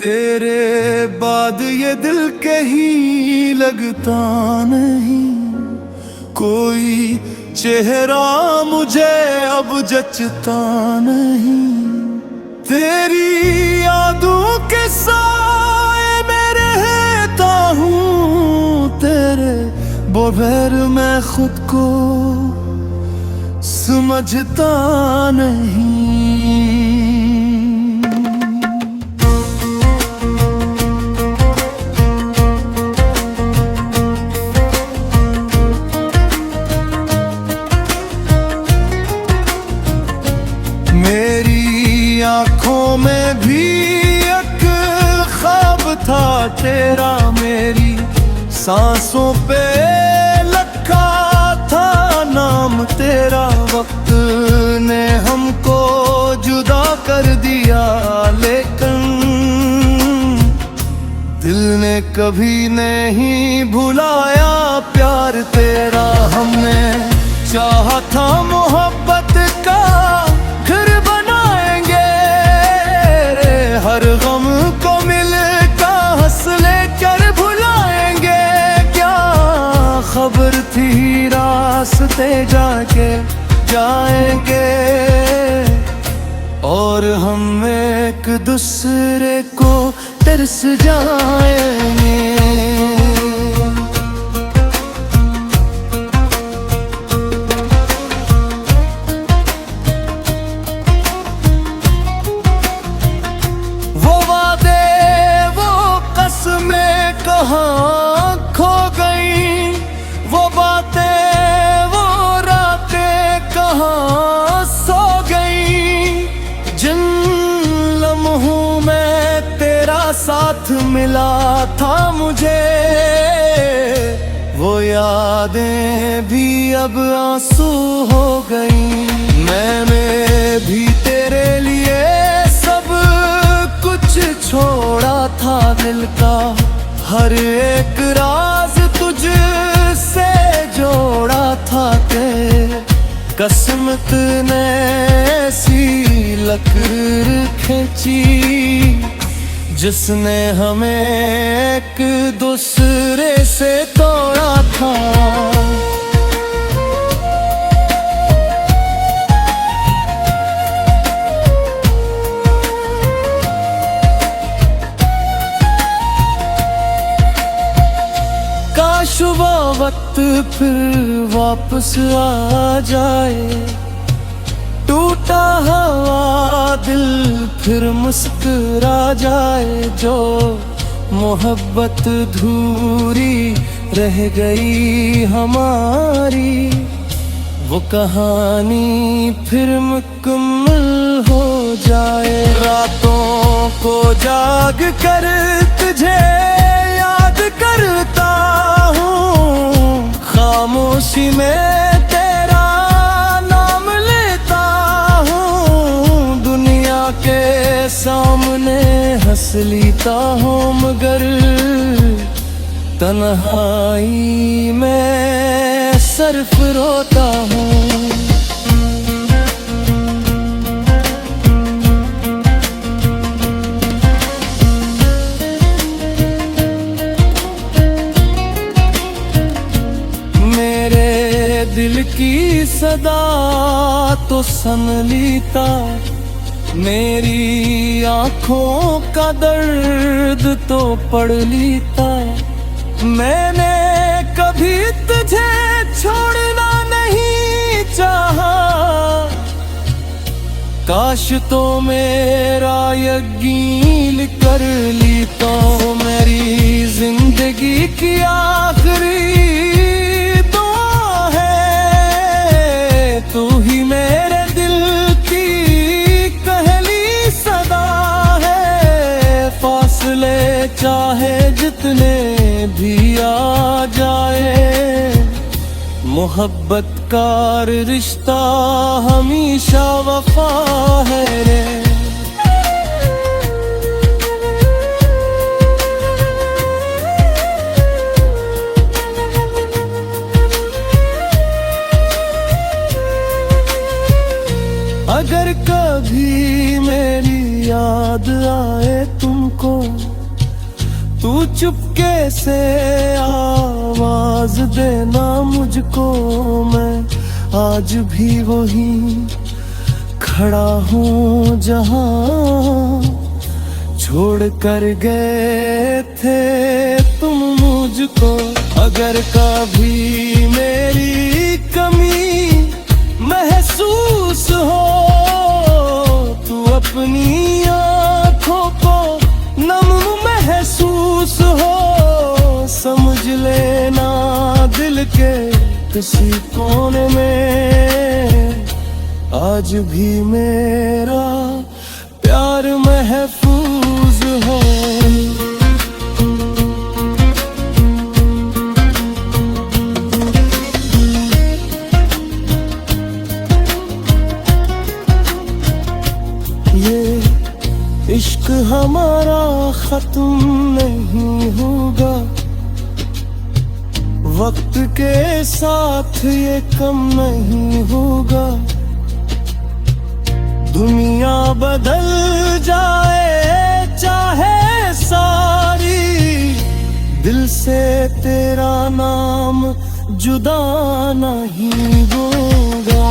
तेरे बाद ये दिल कहीं लगता नहीं, कोई चेहरा मुझे अब जचता नहीं। तेरी यादों के साए में रहता हूँ, तेरे बगैर मैं खुद को समझता नहीं। मेरी आँखों में भी एक ख्वाब था तेरा, मेरी सांसों पे लिखा था नाम तेरा। वक्त ने हमको जुदा कर दिया, लेकिन दिल ने कभी नहीं भुलाया प्यार तेरा। हमने चाहा था मोहब्बत का घर बनाएंगे, हर गम को मिलकर हंस लेकर भुलाएंगे। क्या खबर थी रास्ते जाके जाएंगे, और हम एक दूसरे को तरस जाएंगे। कहाँ खो गई वो बातें, वो रातें कहाँ सो गई। जिन लम्हों में तेरा साथ मिला था मुझे, वो यादें भी अब आंसू हो गई। मैंने भी तेरे लिए सब कुछ छोड़ा था, दिल का हर एक राज तुझसे जोड़ा था। के किस्मत ने ऐसी लकीर खींची, जिसने हमें एक दूसरे से तोड़ा था। काश वो वक्त फिर वापस आ जाए, टूटा हुआ दिल फिर मुस्कुरा जाए। जो मोहब्बत धूरी रह गई हमारी, वो कहानी फिर मुकम्मल हो जाए। रातों को जाग कर तुझे याद करता हूँ, खामोशी में तेरा नाम लेता हूँ। दुनिया के सामने हंस लेता हूँ, मगर तन्हाई में सिर्फ रोता हूँ। दिल की सदा तो सुन लीता, मेरी आँखों का दर्द तो पढ़ लीता। मैंने कभी तुझे छोड़ना नहीं चाहा, काश तो मेरा यकीन कर लीता। मेरी जिंदगी की आखिरी तू ही मेरे दिल की पहली सदा है। फासले चाहे जितने भी आ जाए, मोहब्बत का रिश्ता हमेशा वफा है रे। अगर कभी मेरी याद आए तुमको, तू चुपके से आवाज देना मुझको। मैं आज भी वही खड़ा हूँ जहाँ छोड़ कर गए थे तुम मुझको। अगर कभी मेरी कमी महसूस हो, तू अपनी आँखों को नम महसूस हो, समझ लेना दिल के किसी कोने में आज भी मेरा प्यार महफूज हो। ये इश्क हमारा खत्म नहीं होगा, वक्त के साथ ये कम नहीं होगा। दुनिया बदल जाए चाहे सारी, दिल से तेरा नाम जुदा नहीं होगा।